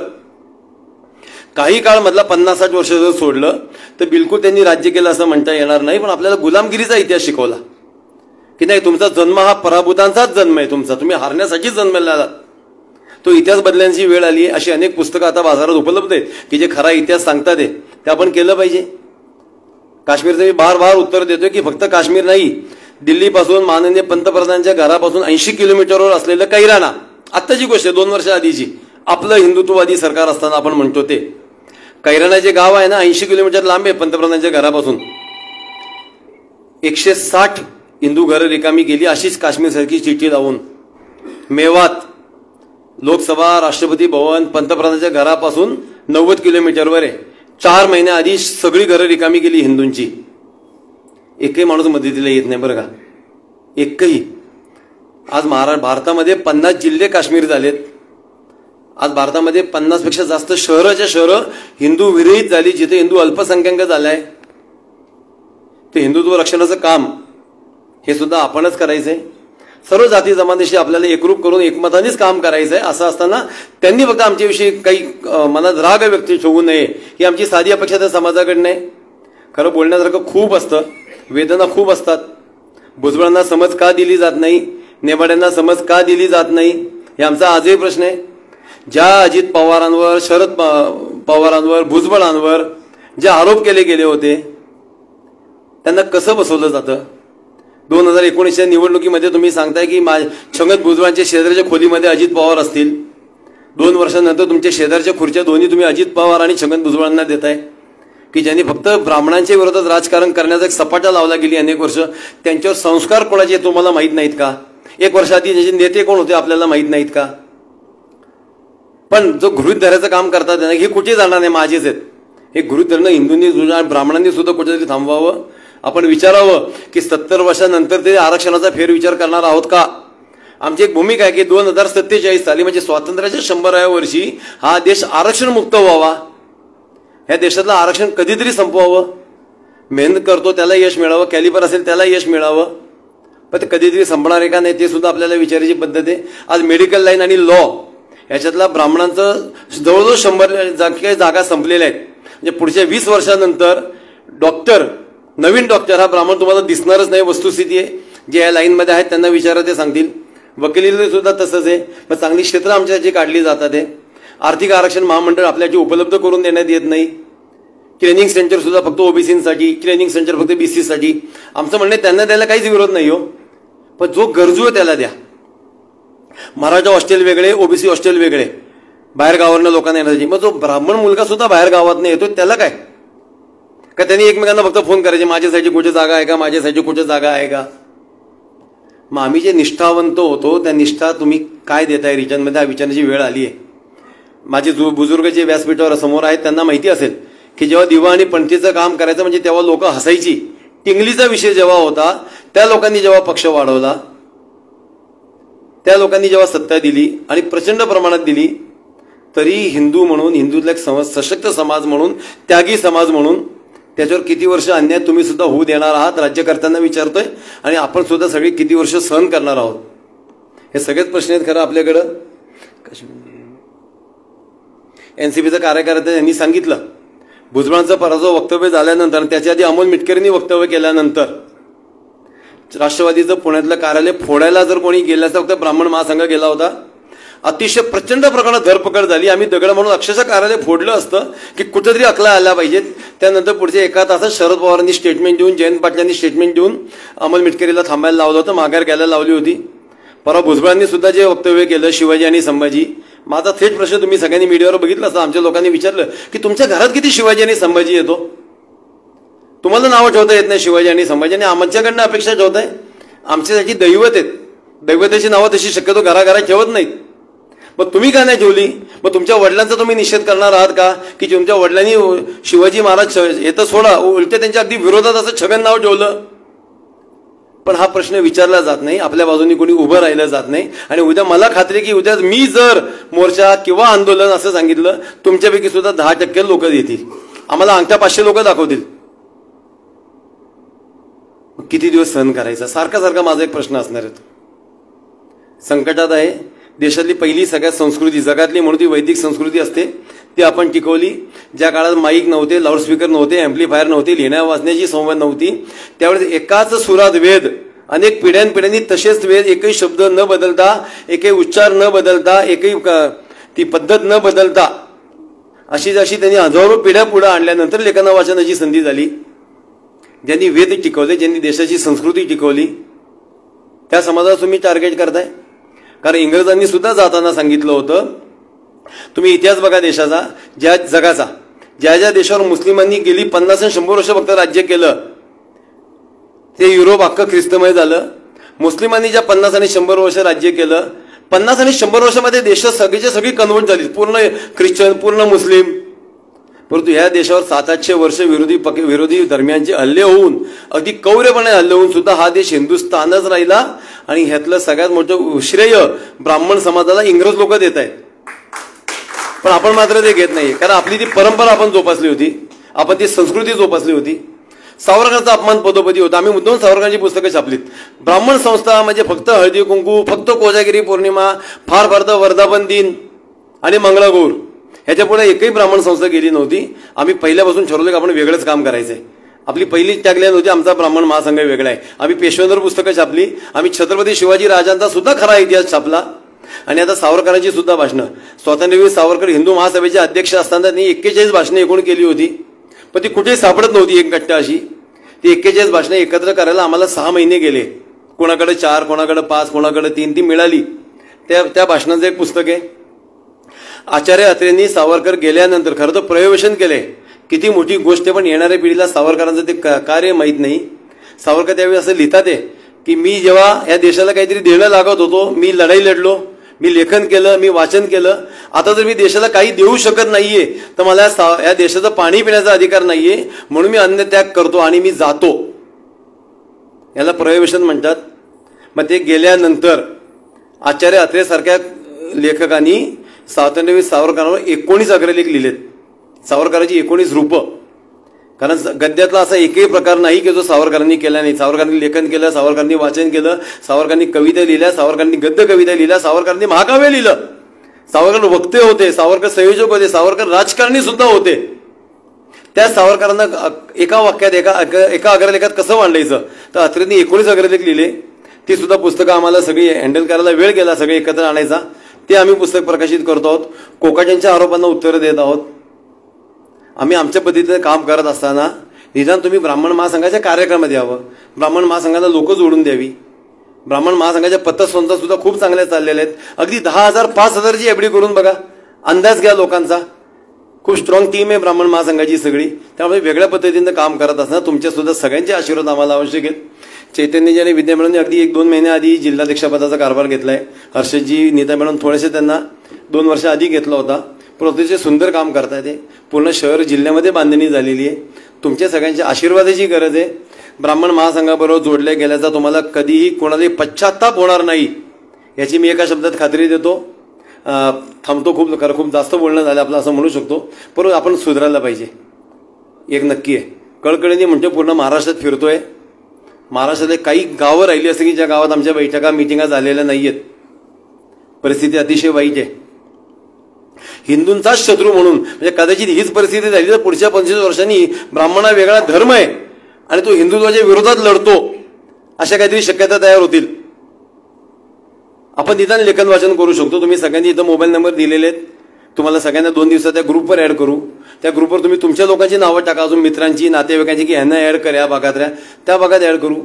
काही काळ मधला 50-60 वर्ष जर सोडलं तर बिलकुल त्यांनी राज्य केलं असं म्हणता येणार नाही. पण आपल्याला गुलामगिरीचा इतिहास शिकवला की नाही, तुमचा जन्म हा पराभूतांचाच जन्म आहे, तुमचा तुम्ही हारण्यासाठीच जन्मलेला आलात. तो इतिहास बदलण्याची वेळ आली आहे. अशी अनेक पुस्तकं आता बाजारात उपलब्ध आहेत की जे खरा इतिहास सांगतात ते आपण केलं पाहिजे. काश्मीरचं मी बार उत्तर देतोय की फक्त काश्मीर नाही, दिल्लीपासून माननीय पंतप्रधानांच्या घरापासून 80 किलोमीटरवर असलेलं कैराना, आत्ताची गोष्ट आहे 2 वर्ष आधीची, आपलं हिंदुत्ववादी सरकार असताना आपण म्हणतो ते कैराना जे गाव आहे ना 80 किलोमीटर लांब आहे पंतप्रधानांच्या घरापासून. 160 हिंदू घरं रिकामी केली अशीच काश्मीरसारखी चिठ्ठी लावून. मेवात लोकसभा, राष्ट्रपती भवन पंतप्रधानांच्या घरापासून 90 किलोमीटरवर आहे. 4 महिन्याआधी सगळी घरं रिकामी केली हिंदूंची. एकही माणूस मदतीला येत नाही बरं का, एकही. आज भारतामध्ये 50 जिल्हे काश्मीर झालेत. आज भारतामध्ये 50 पेक्षा जास्त शहरं हिंदू विरहित झाली, जिथे हिंदू अल्पसंख्याक झालाय. ते हिंदुत्व रक्षणाचं काम हे सुद्धा आपणच करायचंय. सर्व जाती जमातीशी आपल्याला एकरूप करून एकमतानेच काम करायचंय. असं असताना त्यांनी फक्त आमच्याविषयी काही मनात राग व्यक्त ठेवू नये ही आमची साधी अपेक्षा त्या समाजाकडनं आहे. खरं बोलण्यासारखं खूप असतं, वेदना खूप असतात. भुजबळांना समज का दिली जात नाही, नेमाड्यांना समज का दिली जात नाही, हे आमचा आजही प्रश्न आहे. ज्या अजित पवारांवर, शरद पवारांवर, भुजबळांवर जे आरोप केले गेले होते त्यांना कसं बसवलं जातं. 2019च्या निवडणुकीमध्ये तुम्ही सांगताय की छगन भुजबळांच्या शेजारच्या खोलीमध्ये अजित पवार असतील. 2 वर्षांनंतर तुमच्या शेजारच्या खुर्च्या दोन्ही तुम्ही अजित पवार आणि छगन भुजबळांना देताय की ज्यांनी फक्त ब्राह्मणांच्या विरोधात राजकारण करण्याचा एक सपाटा लावला गेली अनेक वर्ष. त्यांच्यावर संस्कार कोणाचे तुम्हाला माहीत नाहीत का? 1 वर्षाआधी त्याचे नेते कोण होते आपल्याला माहीत नाहीत का? पण जो गृहीत धरायचं काम करतात हे कुठे जाणार नाही, माझेच आहेत. हे गृहीत धरणं हिंदूंनी ब्राह्मणांनी सुद्धा कुठेतरी थांबवावं. आपण विचारावं की 70 वर्षानंतर ते आरक्षणाचा फेरविचार करणार आहोत का? आमची एक भूमिका आहे की 2047 साली म्हणजे स्वातंत्र्याच्या 100व्या वर्षी हा देश आरक्षण मुक्त व्हावा. ह्या देशातलं आरक्षण कधीतरी संपवावं. मेहनत करतो त्याला यश मिळावं, कॅलिबर असेल त्याला यश मिळावं, पण ते कधीतरी संपणार आहे का नाही ते सुद्धा आपल्याला विचारायची पद्धत आहे. आज मेडिकल लाईन आणि लॉ याच्यातला ब्राह्मणांचं जवळजवळ 100 जागा संपलेल्या आहेत. म्हणजे पुढच्या 20 वर्षानंतर नवीन डॉक्टर हा ब्राह्मण तुम्हाला दिसणारच नाही. वस्तुस्थिती आहे. जे या लाईनमध्ये आहेत त्यांना विचारा, ते सांगतील. वकिलीला सुद्धा तसंच आहे. पण चांगली क्षेत्र आमच्यासाठी काढली जातात. आर्थिक आरक्षण महामंडळ आपल्याची उपलब्ध करून देण्यात येत नाही. ट्रेनिंग सेंटर सुद्धा फक्त ओबीसीसाठी, ट्रेनिंग सेंटर फक्त बीसीसाठी. आमचं म्हणणं त्यांना द्यायला काहीच विरोध नाही हो, पण जो गरजू आहे त्याला द्या. मराठा हॉस्टेल वेगळे, ओबीसी हॉस्टेल वेगळे, बाहेर गावांना लोकांना येण्यासाठी. मग जो ब्राह्मण मुलगा सुद्धा बाहेर गावात येतो त्याला काय? का त्यांनी एकमेकांना फक्त फोन करायचे माझ्यासाठी कुठे जागा आहे का, माझ्यासाठी कुठे जागा आहे का? मग आम्ही जे निष्ठावंत होतो त्या निष्ठा तुम्ही काय देताय रिजनमध्ये, हा विचारण्याची वेळ आली आहे. माझे बुजुर्ग जे व्यासपीठावर समोर आहेत त्यांना माहिती असेल की जेव्हा दिवा आणि पणतीचं काम करायचं म्हणजे तेव्हा लोक हसायची. टिंगलीचा विषय जेव्हा होता त्या लोकांनी जेव्हा पक्ष वाढवला, त्या लोकांनी जेव्हा सत्ता दिली आणि प्रचंड प्रमाणात दिली, तरी हिंदू म्हणून, हिंदूतला एक सशक्त समाज म्हणून, त्यागी समाज म्हणून त्याच्यावर किती वर्ष अन्याय तुम्ही सुद्धा होऊ देणार आहात राज्यकर्त्यांना विचारतोय, आणि आपण सुद्धा सगळे किती वर्ष सहन करणार आहोत. हे सगळेच प्रश्न आहेत खरं आपल्याकडं. एनसीपीचा कार्यकर्ता यांनी सांगितलं, भुजबळांचा पराभव वक्तव्य झाल्यानंतर, त्याच्या आधी अमोल मिटकरींनी वक्तव्य केल्यानंतर राष्ट्रवादीचं पुण्यातलं कार्यालय फोडायला जर कोणी गेल्याचा फक्त ब्राह्मण महासंघ गेला होता. अतिशय प्रचंड प्रमाणात धरपकड झाली. आम्ही दगड म्हणून अक्षरशः कार्यालय फोडलं असतं की कुठेतरी अकला आल्या पाहिजेत. त्यानंतर पुढच्या एका तासात शरद पवारांनी स्टेटमेंट देऊन, जयंत पाटलांनी स्टेटमेंट देऊन अमोल मिटकरीला थांबायला लावलं होतं, माघार घ्यायला लावली होती. परवा भुजबळांनी सुद्धा जे वक्तव्य केलं शिवाजी आणि संभाजी, माझा थेट प्रश्न तुम्ही सगळ्यांनी मीडियावर बघितला असता. आमच्या लोकांनी विचारलं की तुमच्या घरात किती शिवाजी आणि संभाजी येतो? तुम्हाला नावं ठेवता येत नाही शिवाजी आणि संभाजी, आणि आमच्याकडनं अपेक्षा ठेवताय? आमच्यासाठी दैवत आहेत, दैवताची नावं तशी शक्यतो घराघरात ठेवत नाहीत. मग तुम्ही का नाही ठेवली? मग तुमच्या वडिलांचा तुम्ही निषेध करणार आहात का की तुमच्या वडिलांनी शिवाजी महाराज येतं सोडा, उलटे त्यांच्या अगदी विरोधात असं छगन नाव ठेवलं? पण हा प्रश्न विचारला जात नाही, आपल्या बाजूनी कोणी उभं राहिलं जात नाही. आणि उद्या मला खात्री की उद्या मी जर मोर्चा किंवा आंदोलन असं सांगितलं, तुमच्यापैकी सुद्धा 10% लोक येतील, आम्हाला अंगठा 500 लोक दाखवतील. किती दिवस सहन करायचा? सारखा सारखा माझा एक प्रश्न असणार आहे. संकटात आहे. देशातली पहिली सगळ्यात संस्कृती, जगातली म्हणून ती वैदिक संस्कृती असते, ती आपण टिकवली. ज्या काळात माईक नव्हते, लाऊडस्पीकर नव्हते, अँप्लिफायर नव्हते, लिहिण्या वाचण्याची संवाद नव्हती, त्यावेळेस एकाच सुरात वेद, अनेक पिढ्यानपिढ्यांनी तसेच वेद, एकही शब्द न बदलता, एकही उच्चार न बदलता, एकही ती पद्धत न बदलता, अशी जशी त्यांनी हजारो पिढ्या पुढे आणल्यानंतर लेखन वाचनाची संधी झाली. ज्यांनी वेद टिकवले, ज्यांनी देशाची संस्कृती टिकवली, त्या समाजाला तुम्ही टार्गेट करताय. कारण इंग्रजांनी सुद्धा जाताना सांगितलं होतं, तुम्ही इतिहास बघा देशाचा, ज्या जगाचा, ज्या ज्या देशावर मुस्लिमांनी गेली 50 आणि 100 वर्ष फक्त राज्य केलं, ते युरोप अख्खं ख्रिस्तमय झालं. मुस्लिमांनी ज्या 50 आणि 100 वर्ष राज्य केलं, 50 आणि 100 वर्षामध्ये देश सगळीच्या सगळी कन्वर्ट झाली, पूर्ण ख्रिश्चन, पूर्ण मुस्लिम. परंतु ह्या देशावर 700-800 वर्ष विरोधी धर्मियांचे हल्ले होऊन, अगदी कौर्यपणे हल्ले होऊन सुद्धा हा देश हिंदुस्थानच राहिला. आणि ह्यातलं सगळ्यात मोठं श्रेय ब्राह्मण समाजाला इंग्रज लोक देत आहेत. पण आपण मात्र ते घेत नाही, कारण आपली ती परंपरा आपण जोपासली होती, आपण ती संस्कृती जोपासली होती. सावरकरांचा अपमान पदोपदी होता. आम्ही मुद्दाम सावरकरांची पुस्तकं छापलीत. ब्राह्मण संस्था म्हणजे फक्त हळदी कुंकू, फक्त कोजागिरी पौर्णिमा, फार फार तर वर्धापन दिन आणि मंगळागौर, ह्याच्या पुढे एकही ब्राह्मण संस्था गेली नव्हती. आम्ही पहिल्यापासून ठरवलं की आपण वेगळंच काम करायचंय. आपली पहिली टॅगलाईन होती, आमचा ब्राह्मण महासंघ वेगळा आहे. आम्ही पेशव्यांवर पुस्तकं छापली, आम्ही छत्रपती शिवाजी राजांचा सुद्धा खरा इतिहास छापला. आणि आता सावरकरांची सुद्धा भाषणं, स्वातंत्र्यवीर सावरकर हिंदू महासभेचे अध्यक्ष असताना त्यांनी 41 भाषणं एकूण केली होती, पण ती कुठेही सापडत नव्हती एक गट्टा अशी. ती 41 भाषणं एकत्र करायला आम्हाला 6 महिने गेले. कोणाकडे 4, कोणाकडे 5, कोणाकडे 3, ती मिळाली. त्या भाषणाचं एक पुस्तक आहे. आचार्य अत्रेंनी सावरकर गेल्यानंतर खरं तर प्रयोगशन केलंय, किती मोठी गोष्ट आहे. पण येणाऱ्या पिढीला सावरकरांचं ते कार्य माहीत नाही. सावरकर त्यावेळी असं लिहितात आहे की मी जेव्हा या देशाला काहीतरी देणं लागत होतो, मी लढाई लढलो, मी लेखन केलं, मी वाचन केलं. आता जर मी देशाला काही देऊ शकत नाहीये तर मला या देशाचं पाणी पिण्याचा अधिकार नाहीये, म्हणून मी अन्न त्याग करतो आणि मी जातो. याला प्रयोगशन म्हणतात. मग ते गेल्यानंतर आचार्य अत्रे सारख्या लेखकांनी स्वातंत्र्यवीर सावरकरांवर 19 अग्रलेख लिहिलेत. सावरकरांची 19 रूपं. कारण गद्यातला असा एकही प्रकार नाही की जो सावरकरांनी केला नाही. सावरकरांनी लेखन केलं, सावरकरांनी वाचन केलं, सावरकरांनी कविता लिहिल्या, सावरकरांनी गद्य कविता लिहिल्या, सावरकरांनी महाकाव्य लिहिलं. सावरकर वक्ते होते, सावरकर संयोजक होते, सावरकर राजकारणी सुद्धा होते. त्या सावरकरांना एका वाक्यात एका अग्रलेखात कसं मांडायचं, तर अत्रेंनी 19 अग्रलेख लिहिले. ती सुद्धा पुस्तकं आम्हाला सगळी हँडल करायला वेळ गेला, सगळे एकत्र आणायचा. ते आम्ही पुस्तक प्रकाशित करतो आहोत. कोकाटेंच्या आरोपांना उत्तरं देत आहोत. आम्ही आमच्या पद्धतीने काम करत असताना निदान तुम्ही ब्राह्मण महासंघाच्या कार्यक्रमात यावं, ब्राह्मण महासंघाला लोक जोडून द्यावी. ब्राह्मण महासंघाच्या पतसंस्था सुद्धा खूप चांगल्या चाललेल्या आहेत. अगदी 10,000 5,000ची एफडी करून बघा, अंदाज घ्या लोकांचा. खूप स्ट्रॉंग टीम आहे ब्राह्मण महासंघाची सगळी. त्यामुळे वेगळ्या पद्धतीनं काम करत असताना तुमच्या सुद्धा सगळ्यांचे आशीर्वाद आम्हाला आवश्यक आहेत. चैतन्यजी आणि विद्या मॅडमने अगदी 1-2 महिन्याआधी जिल्हाध्यक्षपदाचा कारभार घेतलाय. हर्षदजी, नीता मॅडम थोडेसे त्यांना 2 वर्ष आधी घेतला होता. पण अतिशय सुंदर काम करतायत. ते पूर्ण शहर जिल्ह्यामध्ये बांधणी झालेली आहे. तुमच्या सगळ्यांच्या आशीर्वादाची गरज आहे. ब्राह्मण महासंघाबरोबर जोडल्या गेल्याचा तुम्हाला कधीही कोणालाही पश्चात्ताप होणार नाही याची मी एका शब्दात खात्री देतो. थांबतो. खूप जास्त बोलणं झालं आपलं असं म्हणू शकतो, परंतु आपण सुधारायला पाहिजे. एक नक्की आहे, कळकळीने म्हणतो पूर्ण महाराष्ट्रात फिरतोय. महाराष्ट्रातले काही गावं राहिली असते की ज्या गावात आमच्या बैठका मिटिंगा झालेल्या नाहीयेत. परिस्थिती अतिशय वाईट आहे. हिंदूंचाच शत्रू म्हणून म्हणजे कदाचित हीच परिस्थिती झाली तर पुढच्या 25 वर्षांनी ब्राह्मण हा वेगळा धर्म आहे आणि तो हिंदुत्वाच्या विरोधात लढतो अशा काहीतरी शक्यता तयार होतील. आपण निदान लेखन वाचन करू शकतो. तुम्ही सगळ्यांनी इथं मोबाईल नंबर दिलेले आहेत. तुम्हाला सगळ्यांना 2 दिवसात त्या ग्रुपवर ऍड करू. त्या ग्रुपवर तुम्ही तुमच्या लोकांची नावं टाका, अजून मित्रांची नातेवाईकांची की ह्यांना ऍड करा, या भागातल्या त्या भागात ऍड करू.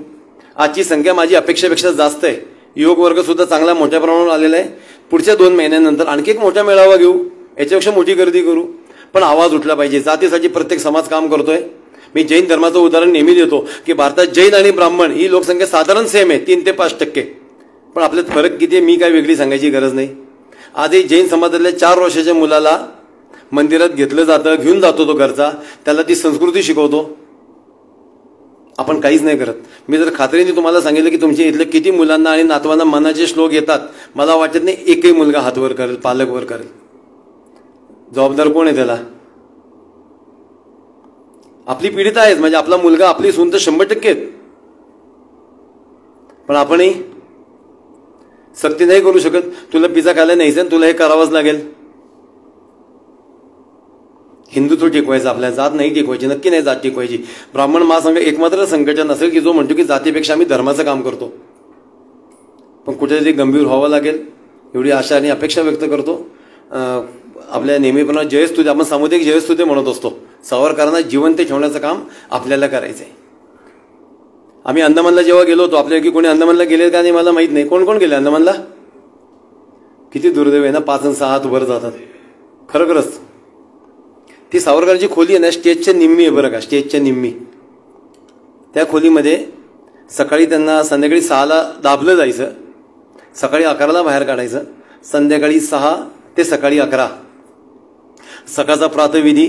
आजची संख्या माझी अपेक्षेपेक्षा जास्त आहे. युवक वर्ग सुद्धा चांगला मोठ्या प्रमाणावर आलेला आहे. पुढच्या 2 महिन्यानंतर आणखी एक मोठा मेळावा घेऊ, याच्यापेक्षा मोठी गर्दी करू. पण आवाज उठला पाहिजे. जातीसाठी प्रत्येक समाज काम करतोय. मी जैन धर्माचं उदाहरण नेहमी देतो की भारतात जैन आणि ब्राह्मण ही लोकसंख्या साधारण सेम आहे, 3 ते 5%. पण आपल्यात फरक किती आहे मी काय वेगळी सांगायची गरज नाही. आजही जैन समाजातल्या 4 वर्षाच्या मुलाला मंदिरात घेतलं जातं, घेऊन जातो तो घरचा, त्याला ती संस्कृती शिकवतो. आपण काहीच नाही करत. मी जर खात्रीने तुम्हाला सांगितलं की तुमच्या इथल्या किती मुलांना आणि नातवांना मनाचे श्लोक येतात, मला वाटत नाही एकही मुलगा हातवर करेल, पालकवर करेल. जबाबदार कोण आहे त्याला? आपली पिढी तर आहेच, म्हणजे आपला मुलगा आपली सून तर 100% आहेत. पण आपणही सक्ती नाही करू शकत. तुला पिझ्झा खायला नाहीच आणि तुला हे करावंच लागेल. हिंदुत्व टिकवायचं, आपल्या जात नाही टिकवायची, नक्की नाही जात टिकवायची. ब्राह्मण महासंघ एकमात्र संघटन असेल की जो म्हणतो की जातीपेक्षा आम्ही धर्माचं काम करतो. पण कुठेतरी गंभीर व्हावं लागेल एवढी आशा आणि अपेक्षा व्यक्त करतो. आपल्या नेहमीप्रमाणे जयस्तुती, आपण सामुदायिक जयस्तुती म्हणत असतो. सावरकरांना जिवंत ठेवण्याचं काम आपल्याला करायचं आहे. आम्ही अंदमानला जेव्हा गेलो होतो, आपल्यापैकी कोणी अंदमानला गेले का नाही मला माहित नाही. कोण कोण गेले अंदमानला? किती दुर्दैव आहे ना, 5 आणि 6 हात वर जातात. खरोखरच ती सावरकरांची खोली आहे ना, स्टेजच्या निम्मी आहे बरं का, स्टेजच्या निम्मी. त्या खोलीमध्ये सकाळी त्यांना संध्याकाळी 6ला दाबलं जायचं, सकाळी 11ला बाहेर काढायचं, संध्याकाळी 6 ते सकाळी 11 सकाळचा प्रातःविधी.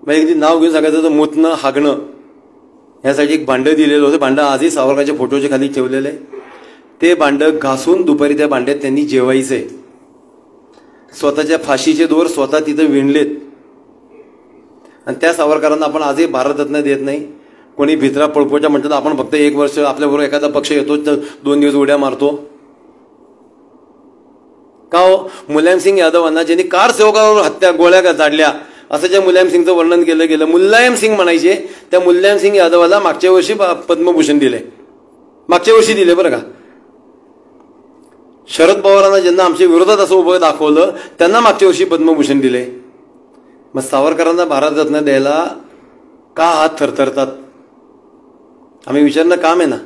म्हणजे नाव घेऊन सांगायचं तर मुतणं हागणं यासाठी एक भांडं दिलेलं होतं. भांडं आजही सावरकरांच्या फोटोच्या खाली ठेवलेलं आहे. ते भांडं घासून दुपारी त्या भांड्यात त्यांनी जेवायचंय. स्वतःच्या फाशीचे दोर स्वतः तिथं विणलेत. आणि त्या सावरकरांना आपण आजही भारतरत्न देत नाही. कोणी भित्रा पळपोच्या म्हणतात, आपण फक्त 1 वर्ष आपल्याबरोबर एखादा पक्ष येतो तर 2 दिवस उड्या मारतो. का हो? मुलायमसिंग यादवांना ज्यांनी कार सेवकावर हत्या गोळ्या झाडल्या असं ज्या मुलायमसिंगचं वर्णन केलं गेलं, मुलायमसिंग म्हणायचे, त्या मुलायमसिंग यादवाला मागच्या वर्षी पद्मभूषण दिले. मागच्या वर्षी दिले बरं का. शरद पवारांना ज्यांना आमच्या विरोधात असं उभं दाखवलं त्यांना मागच्या वर्षी पद्मभूषण दिले. मग सावरकरांना भारतरत्न द्यायला का हात थरथरतात? आम्ही विचारणं काम आहे ना.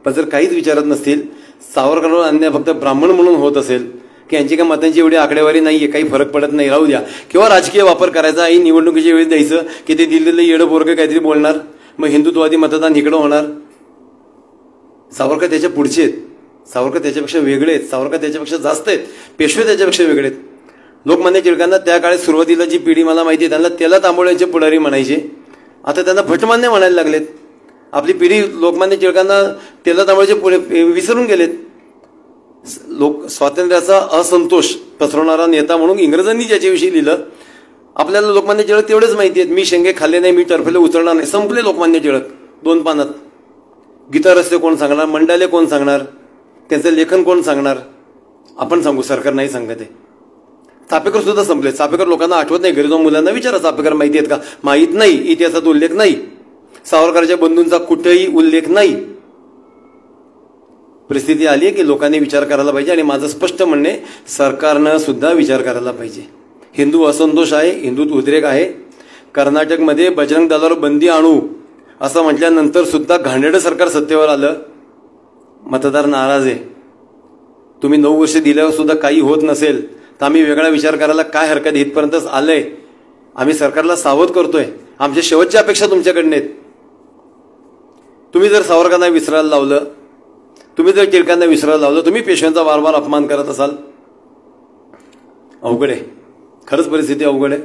पण जर काहीच विचारत नसतील, सावरकरांवर अन्याय फक्त ब्राह्मण म्हणून होत असेल की यांची काही मतांची एवढी आकडेवारी नाहीये, काही फरक पडत नाही, राहू द्या, किंवा राजकीय वापर करायचा, ही निवडणुकीच्या वेळी द्यायचं की ते दिल्लीला येडं पोरगं काहीतरी बोलणार, मग हिंदुत्ववादी मतदान इकडं होणार. सावरकर त्याच्या पुढचे आहेत, सावरकर त्याच्यापेक्षा वेगळे आहेत, सावरकर त्याच्यापेक्षा जास्त आहेत, पेशवे त्याच्यापेक्षा वेगळे आहेत. लोकमान्य टिळकांना त्या काळात सुरुवातीला जी पिढी मला माहिती आहे त्यांना तेला तांबोळ्यांचे पुढारी म्हणायचे. आता त्यांना भटमान्य म्हणायला लागलेत. आपली पिढी लोकमान्य टिळकांना तेला तांबोळ्याचे पुढे विसरून गेलेत. लोक स्वातंत्र्याचा असंतोष पसरवणारा नेता म्हणून इंग्रजांनी ज्याच्याविषयी लिहिलं, आपल्याला लोकमान्य टिळक तेवढेच माहिती आहेत. मी शेंगे खाल्ले नाही, मी टरफले उचलणार नाही, संपले लोकमान्य टिळक 2 पानात. गीता रस्ते कोण सांगणार? मंडाले कोण सांगणार? त्यांचं लेखन कोण सांगणार? आपण सांगू, सरकार नाही सांगत आहे. चापेकर सुद्धा संपले. चापेकर लोकांना आठवत नाही. घरी जाऊन मुलांना विचारा, चापेकर माहिती आहेत का? माहीत नाही. इतिहासात उल्लेख नाही. सावरकरांच्या बंधूंचा कुठेही उल्लेख नाही. परिस्थिती आली आहे की लोकांनी विचार करायला पाहिजे. आणि माझं स्पष्ट म्हणणे, सरकारनं सुद्धा विचार करायला पाहिजे. हिंदू असंतोष आहे, हिंदुत्व उद्रेक आहे. कर्नाटकमध्ये बजरंग दलावर बंदी आणू असं म्हटल्यानंतर सुद्धा घाणेरडं सरकार सत्तेवर आलं. मतदार नाराज आहे. तुम्ही 9 वर्ष दिल्यावर सुद्धा काही होत नसेल तर आम्ही वेगळा विचार करायला काय हरकत? इथपर्यंतच आलंय. आम्ही सरकारला सावध करतोय. आमच्या शेवटच्या अपेक्षा तुमच्याकडनं आहेत. तुम्ही जर सावरकरांना विसरायला लावलं, तुम्ही जर टिळकांना विसरायला लावलं, तुम्ही पेशव्यांचा वारंवार अपमान करत असाल, अवघड आहे. खरंच परिस्थिती अवघड आहे.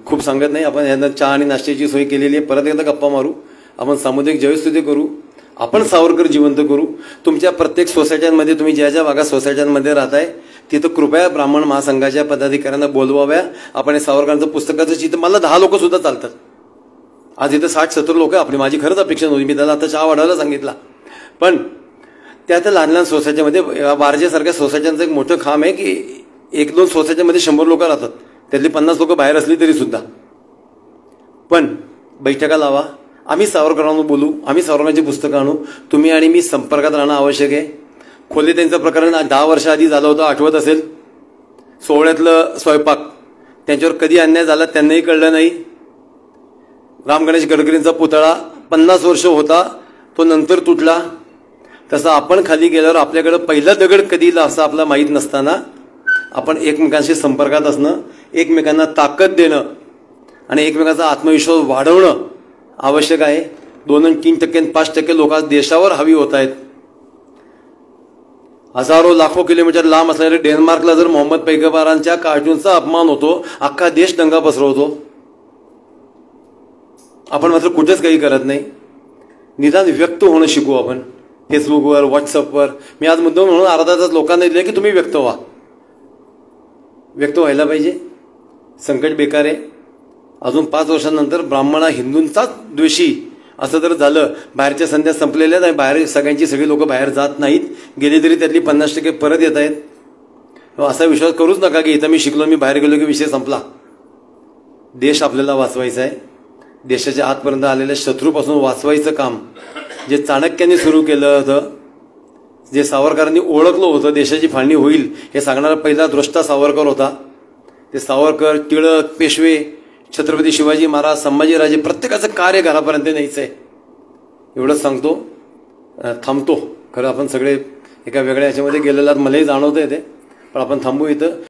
खूप सांगत नाही. आपण यांना चहा आणि नाश्त्याची सोय केलेली आहे. परत एकदा गप्पा मारू, आपण सामुदायिक जयस्तुती करू, आपण सावरकर जिवंत करू. तुमच्या प्रत्येक सोसायट्यांमध्ये, तुम्ही ज्या ज्या भागात सोसायट्यांमध्ये राहताय तिथं कृपया ब्राह्मण महासंघाच्या पदाधिकाऱ्यांना बोलवाव्या. आपण हे सावरकरांचं पुस्तकाचं चित्र, मला 10 लोक सुद्धा चालतात. आज इथं 60-70 लोक आपली, माझी खरंच अपेक्षा नव्हती, मी त्याला आता चहा वाढवायला सांगितला. पण त्या लहान लहान सोसायटीमध्ये, वारजेसारख्या सोसायट्यांचं एक मोठं काम आहे की 1-2 सोसायटीमध्ये 100 लोक राहतात, त्यातली 50 लोक बाहेर असली तरी सुद्धा. पण बैठका लावा, आम्ही सावरकरांना बोलू, आम्ही सावरकरांची पुस्तकं आणू, तुम्ही आणि मी संपर्कात राहणं आवश्यक आहे. खोले त्यांचं प्रकरण 10 वर्षाआधी झालं होतं, आठवत असेल. सोहळ्यातलं स्वयंपाक, त्यांच्यावर कधी अन्याय झाला त्यांनाही कळलं नाही. राम गणेश गडकरींचा पुतळा 50 वर्ष होता, तो नंतर तुटला. तसं आपण खाली गेल्यावर आपल्याकडे पहिला दगड कधी येईल असं आपला माहीत नसताना आपण एकमेकांशी संपर्कात असणं, एकमेकांना ताकद देणं आणि एकमेकांचा आत्मविश्वास वाढवणं आवश्यक आहे. 2-3% 5% लोक आज देशावर हवी होत आहेत. हजारो लाखो किलोमीटर लांब असलेल्या डेन्मार्कला जर मोहम्मद पैगंबरांच्या कार्टूनचा अपमान होतो, अख्खा देश दंगा पसरवतो, आपण मात्र कुठेच काही करत नाही. निदान व्यक्त होणं शिकू आपण. फेसबुकवर, व्हॉट्सअपवर मी आज मुद्दाम म्हणून अर्धा तास लोकांना दिले की तुम्ही व्यक्त व्हा. व्यक्त व्हायला पाहिजे. संकट बेकार आहे. अजून 5 वर्षांनंतर ब्राह्मण हा हिंदूंचाच द्वेषी असं जर झालं, बाहेरच्या संध्या संपलेल्या नाही, बाहेर सगळी लोक बाहेर जात नाहीत, गेली तरी त्यातली 50% परत येत आहेत. असा विश्वास करूच नका की इथं मी शिकलो, मी बाहेर गेलो की विषय संपला. देश आपल्याला वाचवायचा आहे. देशाच्या आतपर्यंत आलेल्या शत्रूपासून वाचवायचं काम जे चाणक्यांनी सुरू केलं होतं, जे सावरकरांनी ओळखलं होतं, देशाची फाळणी होईल हे सांगणारा पहिला द्रष्टा सावरकर होता. ते सावरकर, टिळक, पेशवे, छत्रपती शिवाजी महाराज, संभाजीराजे, प्रत्येकाचं कार्य घरापर्यंत न्यायचं आहे. एवढंच सांगतो, थांबतो. खरं आपण सगळे एका वेगळ्या ह्याच्यामध्ये गेलेला मलाही जाणवतं ते, पण आपण थांबू इथं.